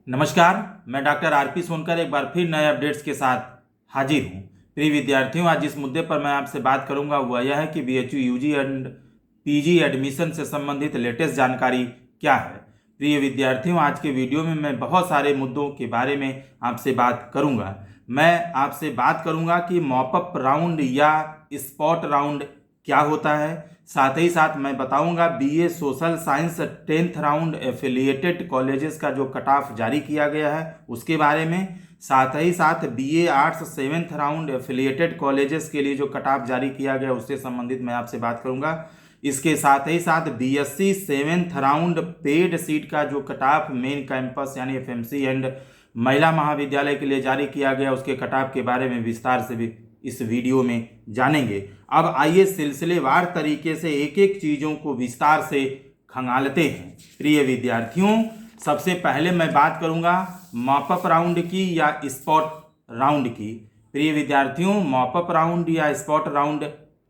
नमस्कार, मैं doctor RP Sonkar एक बार फिर नए अपडेट्स के साथ हाजिर हूँ। प्रिय विद्यार्थियों, आज जिस मुद्दे पर मैं आपसे बात करूंगा वह यह है कि BHU UG and PG admission से संबंधित लेटेस्ट जानकारी क्या है। प्रिय विद्यार्थियों, आज के वीडियो में मैं बहुत सारे मुद्दों के बारे में आपसे बात करूंगा। मैं आपसे बात करूंगा कि मॉपअप राउंड या स्पॉट राउंड क्या होता है। साथ ही साथ मैं बताऊंगा BA social science 10th round affiliated colleges का जो कट ऑफ जारी किया गया है उसके बारे में। साथ ही साथ BA arts 7th round affiliated colleges के लिए जो कट ऑफ जारी किया गया उससे संबंधित मैं आपसे बात करूंगा। इसके साथ ही साथ BSc 7th round paid seat का जो कट ऑफ मेन कैंपस यानी एफएमसी एंड महिला महाविद्यालय के लिए जारी किया गया उसके कट ऑफ के बारे में विस्तार से भी इस वीडियो में जानेंगे। अब आइए सिलसिलेवार तरीके से एक एक चीज़ों को विस्तार से खंगालते हैं। प्रिय विद्यार्थियों, सबसे पहले मैं बात करूंगा मॉपअप राउंड की या स्पॉट राउंड की। प्रिय विद्यार्थियों, मॉपअप राउंड या स्पॉट राउंड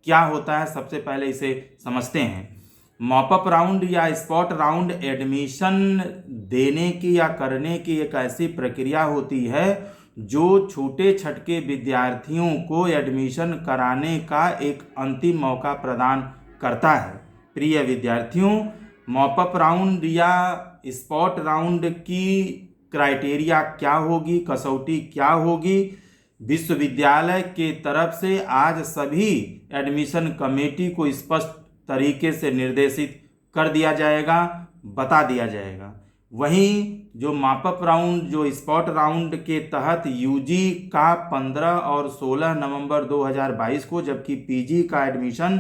क्या होता है, सबसे पहले इसे समझते हैं। मॉपअप राउंड या स्पॉट राउंड एडमिशन देने की या करने की एक ऐसी प्रक्रिया होती है जो छोटे छटके विद्यार्थियों को एडमिशन कराने का एक अंतिम मौका प्रदान करता है। प्रिय विद्यार्थियों, मॉपअप राउंड या स्पॉट राउंड की क्राइटेरिया क्या होगी, कसौटी क्या होगी, विश्वविद्यालय के तरफ से आज सभी एडमिशन कमेटी को स्पष्ट तरीके से निर्देशित कर दिया जाएगा, बता दिया जाएगा। वहीं जो मॉपअप राउंड जो स्पॉट राउंड के तहत यूजी का 15 और 16 नवंबर 2022 को, जबकि पीजी का एडमिशन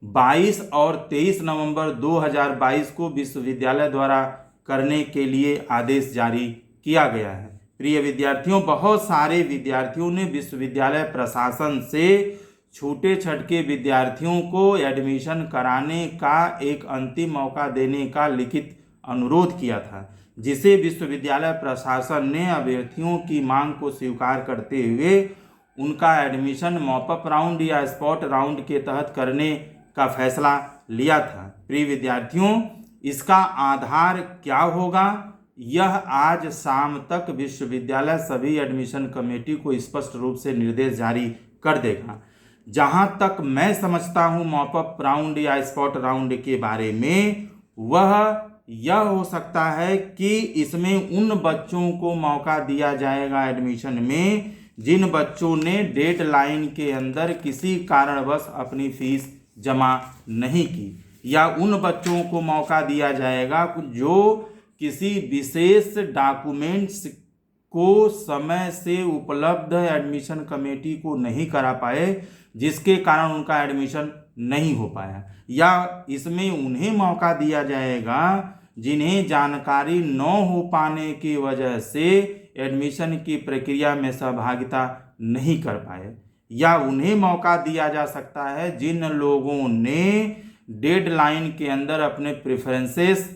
22 और 23 नवंबर 2022 को विश्वविद्यालय द्वारा करने के लिए आदेश जारी किया गया है। प्रिय विद्यार्थियों, बहुत सारे विद्यार्थियों ने विश्वविद्यालय प्रशासन से छोटे छटके विद्यार्थियों को एडमिशन कराने का एक अंतिम मौका देने का लिखित अनुरोध किया था, जिसे विश्वविद्यालय प्रशासन ने अभ्यर्थियों की मांग को स्वीकार करते हुए उनका एडमिशन मॉपअप राउंड या स्पॉट राउंड के तहत करने का फैसला लिया था। प्रिय विद्यार्थियों, इसका आधार क्या होगा, यह आज शाम तक विश्वविद्यालय सभी एडमिशन कमेटी को स्पष्ट रूप से निर्देश जारी कर देगा। जहां तक मैं समझता हूं मॉपअप राउंड या स्पॉट राउंड के बारे में, वह यह हो सकता है कि इसमें उन बच्चों को मौका दिया जाएगा एडमिशन में जिन बच्चों ने डेडलाइन के अंदर किसी कारणवश अपनी फीस जमा नहीं की, या उन बच्चों को मौका दिया जाएगा जो किसी विशेष डॉक्यूमेंट्स को समय से उपलब्ध एडमिशन कमेटी को नहीं करा पाए, जिसके कारण उनका एडमिशन नहीं हो पाया, या इसमें उन्हें मौका दिया जाएगा जिन्हें जानकारी न हो पाने की वजह से एडमिशन की प्रक्रिया में सहभागिता नहीं कर पाए, या उन्हें मौका दिया जा सकता है जिन लोगों ने डेडलाइन के अंदर अपने प्रेफरेंसेस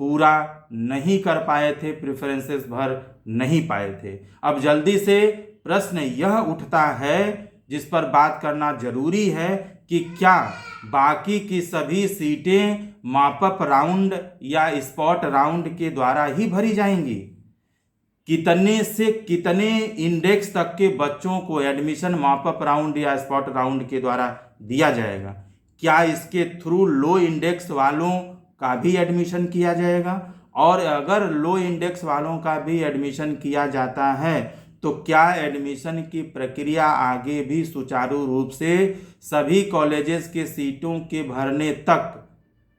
पूरा नहीं कर पाए थे, प्रेफरेंसेस भर नहीं पाए थे। अब जल्दी से प्रश्न यह उठता है जिस पर बात करना जरूरी है कि क्या बाकी की सभी सीटें मॉपअप राउंड या स्पॉट राउंड के द्वारा ही भरी जाएंगी? कितने से कितने इंडेक्स तक के बच्चों को एडमिशन मॉपअप राउंड या स्पॉट राउंड के द्वारा दिया जाएगा? क्या इसके थ्रू लो इंडेक्स वालों का भी एडमिशन किया जाएगा? और अगर लो इंडेक्स वालों का भी एडमिशन किया जाता है तो क्या एडमिशन की प्रक्रिया आगे भी सुचारू रूप से सभी कॉलेजेस के सीटों के भरने तक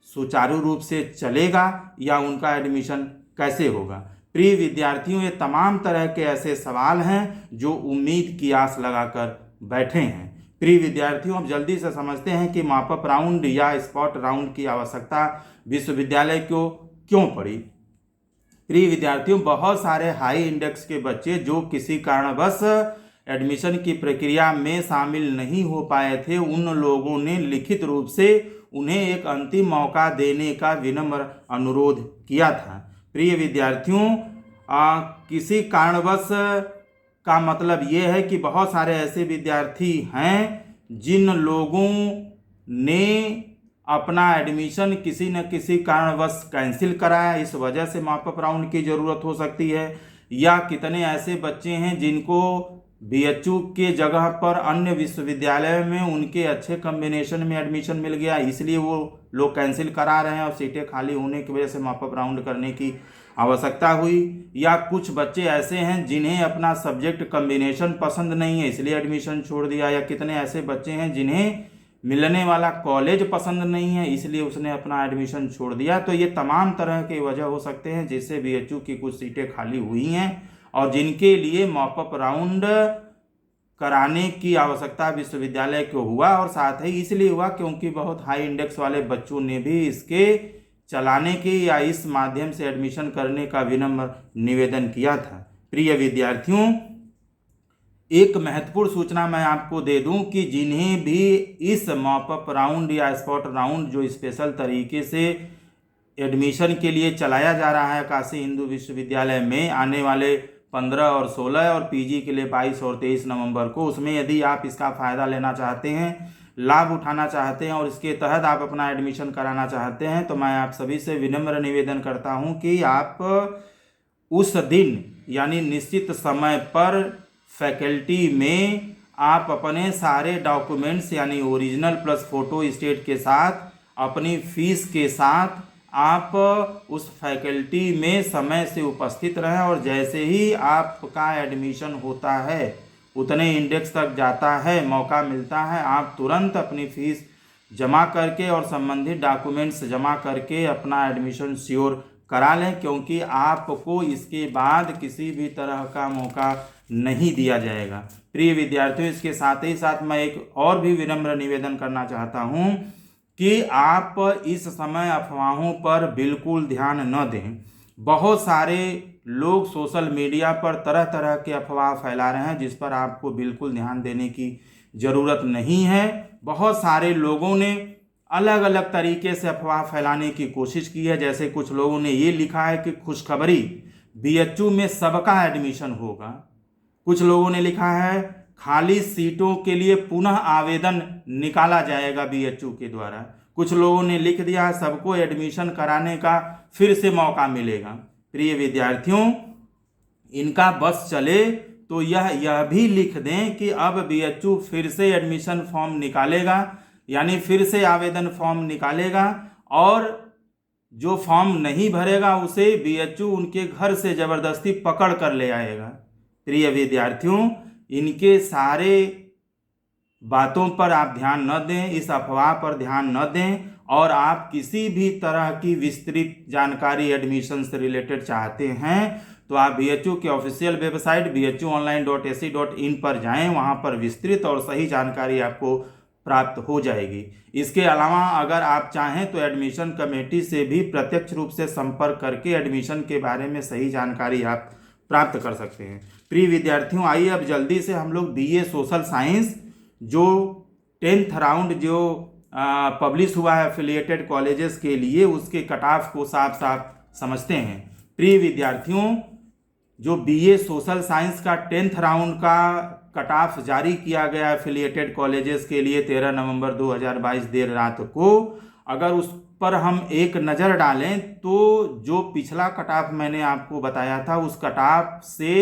सुचारू रूप से चलेगा, या उनका एडमिशन कैसे होगा? प्रिय विद्यार्थियों, ये तमाम तरह के ऐसे सवाल हैं जो उम्मीद की आस लगाकर बैठे हैं। प्रिय विद्यार्थियों, अब जल्दी से समझते हैं कि मॉपअप राउंड या स्पॉट राउंड की आवश्यकता विश्वविद्यालय को क्यों पड़ी। प्रिय विद्यार्थियों, बहुत सारे हाई इंडेक्स के बच्चे जो किसी कारणवश एडमिशन की प्रक्रिया में शामिल नहीं हो पाए थे, उन लोगों ने लिखित रूप से उन्हें एक अंतिम मौका देने का विनम्र अनुरोध किया था। प्रिय विद्यार्थियों, किसी कारणवश का मतलब ये है कि बहुत सारे ऐसे विद्यार्थी हैं जिन लोगों ने अपना एडमिशन किसी न किसी कारणवश कैंसिल कराया, इस वजह से मॉप अप राउंड की ज़रूरत हो सकती है। या कितने ऐसे बच्चे हैं जिनको बीएचयू के जगह पर अन्य विश्वविद्यालय में उनके अच्छे कॉम्बिनेशन में एडमिशन मिल गया, इसलिए वो लोग कैंसिल करा रहे हैं और सीटें खाली होने की वजह से मॉप अप राउंड करने की आवश्यकता हुई। या कुछ बच्चे ऐसे हैं जिन्हें अपना सब्जेक्ट कॉम्बिनेशन पसंद नहीं है, इसलिए एडमिशन छोड़ दिया। या कितने ऐसे बच्चे हैं जिन्हें मिलने वाला कॉलेज पसंद नहीं है, इसलिए उसने अपना एडमिशन छोड़ दिया। तो ये तमाम तरह के वजह हो सकते हैं जिससे बीएचयू की कुछ सीटें खाली हुई हैं और जिनके लिए मॉप अप राउंड कराने की आवश्यकता विश्वविद्यालय को हुआ। और साथ ही इसलिए हुआ क्योंकि बहुत हाई इंडेक्स वाले बच्चों ने भी इसके चलाने की या इस माध्यम से एडमिशन करने का विनम्र निवेदन किया था। प्रिय विद्यार्थियों, एक महत्वपूर्ण सूचना मैं आपको दे दूं कि जिन्हें भी इस मॉप अप राउंड या स्पॉट राउंड जो स्पेशल तरीके से एडमिशन के लिए चलाया जा रहा है काशी हिंदू विश्वविद्यालय में आने वाले 15 और 16 और पीजी के लिए 22 और 23 नवंबर को, उसमें यदि आप इसका फ़ायदा लेना चाहते हैं, लाभ उठाना चाहते हैं और इसके तहत आप अपना एडमिशन कराना चाहते हैं, तो मैं आप सभी से विनम्र निवेदन करता हूं कि आप उस दिन यानी निश्चित समय पर फैकल्टी में आप अपने सारे डॉक्यूमेंट्स यानी ओरिजिनल प्लस फ़ोटो स्टेट के साथ अपनी फ़ीस के साथ आप उस फैकल्टी में समय से उपस्थित रहें और जैसे ही आपका एडमिशन होता है, उतने इंडेक्स तक जाता है, मौका मिलता है, आप तुरंत अपनी फ़ीस जमा करके और संबंधित डॉक्यूमेंट्स जमा करके अपना एडमिशन श्योर करा लें, क्योंकि आपको इसके बाद किसी भी तरह का मौका नहीं दिया जाएगा। प्रिय विद्यार्थियों, इसके साथ ही साथ मैं एक और भी विनम्र निवेदन करना चाहता हूं कि आप इस समय अफवाहों पर बिल्कुल ध्यान न दें। बहुत सारे लोग सोशल मीडिया पर तरह तरह के अफवाह फैला रहे हैं जिस पर आपको बिल्कुल ध्यान देने की ज़रूरत नहीं है। बहुत सारे लोगों ने अलग अलग तरीके से अफवाह फैलाने की कोशिश की है। जैसे कुछ लोगों ने ये लिखा है कि खुशखबरी, बीएचयू में सबका एडमिशन होगा। कुछ लोगों ने लिखा है खाली सीटों के लिए पुनः आवेदन निकाला जाएगा बीएचयू के द्वारा। कुछ लोगों ने लिख दिया सबको एडमिशन कराने का फिर से मौका मिलेगा। प्रिय विद्यार्थियों, इनका बस चले तो यह भी लिख दें कि अब बीएचयू फिर से एडमिशन फॉर्म निकालेगा, यानी फिर से आवेदन फॉर्म निकालेगा और जो फॉर्म नहीं भरेगा उसे बीएचयू उनके घर से ज़बरदस्ती पकड़ कर ले आएगा। प्रिय विद्यार्थियों, इनके सारे बातों पर आप ध्यान न दें, इस अफवाह पर ध्यान न दें और आप किसी भी तरह की विस्तृत जानकारी एडमिशन से रिलेटेड चाहते हैं तो आप बीएचयू के ऑफिशियल वेबसाइट bhuonline.ac.in पर जाएं। वहां पर विस्तृत और सही जानकारी आपको प्राप्त हो जाएगी। इसके अलावा अगर आप चाहें तो एडमिशन कमेटी से भी प्रत्यक्ष रूप से संपर्क करके एडमिशन के बारे में सही जानकारी आप प्राप्त कर सकते हैं। प्रिय विद्यार्थियों, आइए अब जल्दी से हम लोग बीए सोशल साइंस जो 10th राउंड जो पब्लिश हुआ है एफिलिएटेड कॉलेजेस के लिए, उसके कट ऑफ को साफ साफ समझते हैं। प्रिय विद्यार्थियों, जो बीए सोशल साइंस का 10th राउंड का कट ऑफ जारी किया गया एफिलिएटेड कॉलेजेस के लिए 13 नवंबर 2022 देर रात को, अगर उस पर हम एक नज़र डालें तो जो पिछला कट ऑफ मैंने आपको बताया था उस कट ऑफ से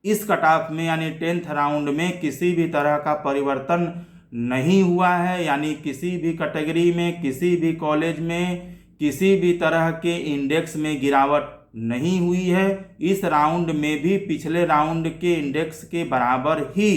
इस कट ऑफ में यानी 10th राउंड में किसी भी तरह का परिवर्तन नहीं हुआ है। यानी किसी भी कैटेगरी में, किसी भी कॉलेज में, किसी भी तरह के इंडेक्स में गिरावट नहीं हुई है। इस राउंड में भी पिछले राउंड के इंडेक्स के बराबर ही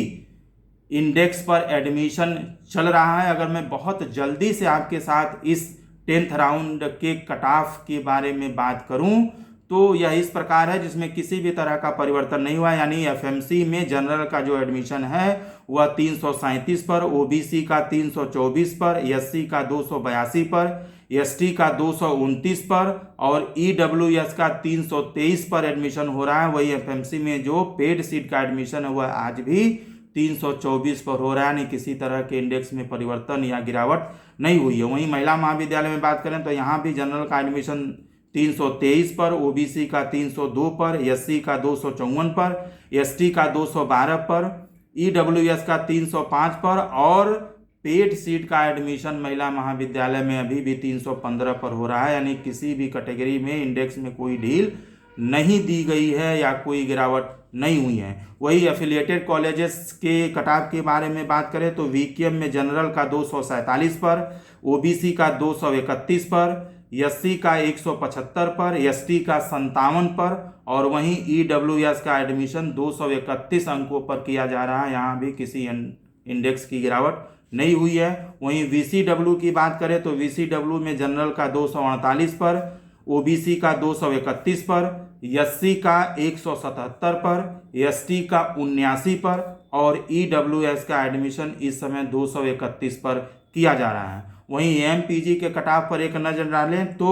इंडेक्स पर एडमिशन चल रहा है। अगर मैं बहुत जल्दी से आपके साथ इस 10th राउंड के कट ऑफ के बारे में बात करूं तो यह इस प्रकार है जिसमें किसी भी तरह का परिवर्तन नहीं हुआ। यानी एफएमसी में जनरल का जो एडमिशन है वह 337 पर, ओबीसी का 324 पर, एससी का 282 पर, एसटी का 229 पर और ईडब्ल्यूएस का 323 पर एडमिशन हो रहा है। वही एफएमसी में जो पेड सीट का एडमिशन है वह आज भी 324 पर हो रहा है। यानी किसी तरह के इंडेक्स में परिवर्तन या गिरावट नहीं हुई है। वहीं महिला महाविद्यालय में बात करें तो यहाँ भी जनरल का एडमिशन 323 पर, ओबीसी का 302 पर, एससी का 254 पर, एसटी का 212 पर, ईडब्ल्यूएस का 305 पर और पेड सीट का एडमिशन महिला महाविद्यालय में अभी भी 315 पर हो रहा है, यानी किसी भी कैटेगरी में इंडेक्स में कोई ढील नहीं दी गई है या कोई गिरावट नहीं हुई है। वही एफिलिएटेड कॉलेजेस के कटाव के बारे में बात करें तो वीकेएम में जनरल का 247 पर, ओबीसी का 231 पर, एससी का 175 पर, एसटी का 57 पर और वहीं ईडब्ल्यूएस का एडमिशन 231 अंकों पर किया जा रहा है। यहाँ भी किसी इंडेक्स की गिरावट नहीं हुई है। वहीं वीसीडब्ल्यू की बात करें तो वीसीडब्ल्यू में जनरल का 248 पर, ओबीसी का 231 पर, एससी का 177 पर, एसटी का 79 पर और ईडब्ल्यूएस का एडमिशन इस समय 231 पर किया जा रहा है। वहीं एमपीजी के कटाव पर एक नजर डालें तो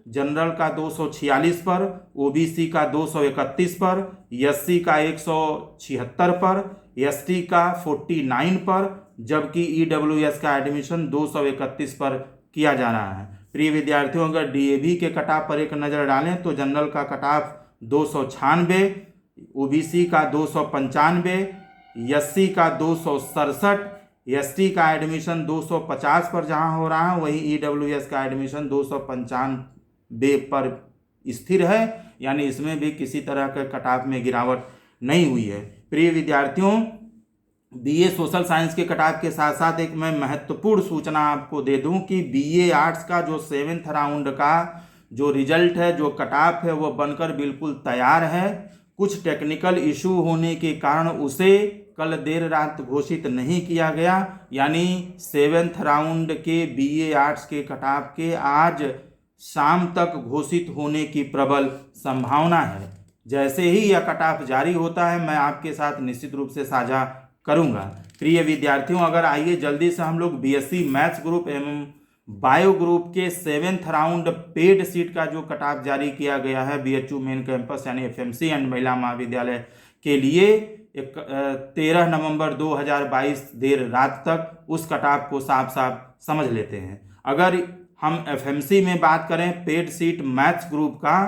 जनरल का 246 पर, ओबीसी का 231 पर, एससी का 176 पर, एसटी का 49 पर, जबकि ईडब्ल्यूएस का एडमिशन 231 पर किया जा रहा है। प्रिय विद्यार्थियों, अगर डीएवी के कटाव पर एक नज़र डालें तो जनरल का कटाव 296, ओबीसी का 295, एससी का 267, एसटी का एडमिशन 250 पर जहां हो रहा है, वहीं ईडब्ल्यूएस का एडमिशन 295 पर स्थिर है, यानी इसमें भी किसी तरह के कटाव में गिरावट नहीं हुई है। प्रिय विद्यार्थियों, बीए सोशल साइंस के कटाव के साथ साथ एक मैं महत्वपूर्ण सूचना आपको दे दूं कि बीए आर्ट्स का जो 7th राउंड का जो रिजल्ट है, जो कटाव है, वो बनकर बिल्कुल तैयार है। कुछ टेक्निकल इशू होने के कारण उसे कल देर रात घोषित नहीं किया गया, यानी 7th राउंड के बीए आर्ट्स के कटाव के आज शाम तक घोषित होने की प्रबल संभावना है। जैसे ही यह कटाव जारी होता है मैं आपके साथ निश्चित रूप से साझा करूंगा। प्रिय विद्यार्थियों, अगर आइए जल्दी से हम लोग बीएससी मैथ्स ग्रुप एवं बायो ग्रुप के 7th राउंड पेड सीट का जो कटाव जारी किया गया है बीएचयू मेन कैंपस यानी एफएमसी एंड महिला महाविद्यालय के लिए 13 नवंबर 2022 देर रात तक उस कटाव को साफ साफ समझ लेते हैं। अगर हम एफएमसी में बात करें पेड सीट मैथ्स ग्रुप का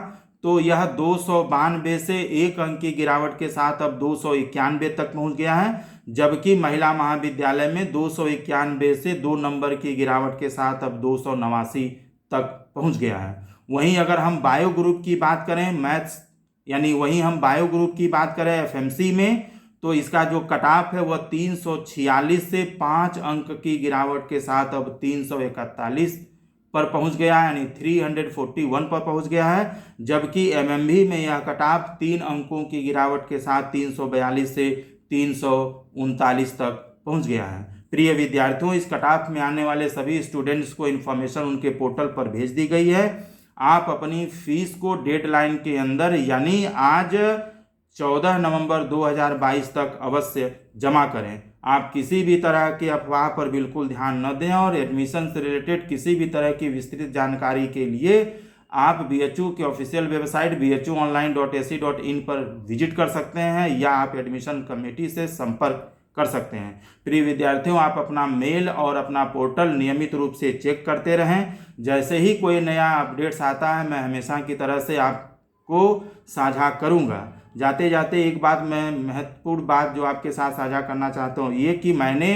तो यह 292 से 1 अंक की गिरावट के साथ अब 291 तक पहुंच गया है, जबकि महिला महाविद्यालय में 291 से 2 नंबर की गिरावट के साथ अब 289 तक पहुंच गया है। वहीं अगर हम बायो ग्रुप की बात करें मैथ्स यानी वहीं हम बायो ग्रुप की बात करें एफएमसी में तो इसका जो कटाव है वह 346 से 5 अंक की गिरावट के साथ अब 341 पर पहुंच गया है, यानी 341 पर पहुंच गया है, जबकि एमएमबी में यह कटाव 3 अंकों की गिरावट के साथ 342 से 339 तक पहुंच गया है। प्रिय विद्यार्थियों, इस कटाव में आने वाले सभी स्टूडेंट्स को इन्फॉर्मेशन उनके पोर्टल पर भेज दी गई है। आप अपनी फीस को डेडलाइन के अंदर यानी आज 14 नवंबर 2022 तक अवश्य जमा करें। आप किसी भी तरह की अफवाह पर बिल्कुल ध्यान न दें और एडमिशन से रिलेटेड किसी भी तरह की विस्तृत जानकारी के लिए आप बीएचयू के ऑफिशियल वेबसाइट bhuonline.ac.in पर विजिट कर सकते हैं या आप एडमिशन कमेटी से संपर्क कर सकते हैं। प्रिय विद्यार्थियों, आप अपना मेल और अपना पोर्टल नियमित रूप से चेक करते रहें। जैसे ही कोई नया अपडेट्स आता है मैं हमेशा की तरह से आपको साझा करूंगा। जाते जाते एक बात मैं महत्वपूर्ण बात जो आपके साथ साझा करना चाहता हूँ ये कि मैंने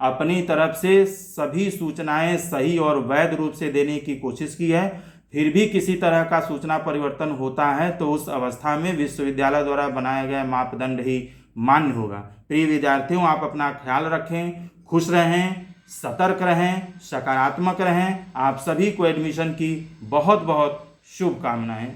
अपनी तरफ से सभी सूचनाएं सही और वैध रूप से देने की कोशिश की है। फिर भी किसी तरह का सूचना परिवर्तन होता है तो उस अवस्था में विश्वविद्यालय द्वारा बनाया गया मापदंड ही मान्य होगा। प्रिय विद्यार्थियों, आप अपना ख्याल रखें, खुश रहें, सतर्क रहें, सकारात्मक रहें। आप सभी को एडमिशन की बहुत बहुत शुभकामनाएं।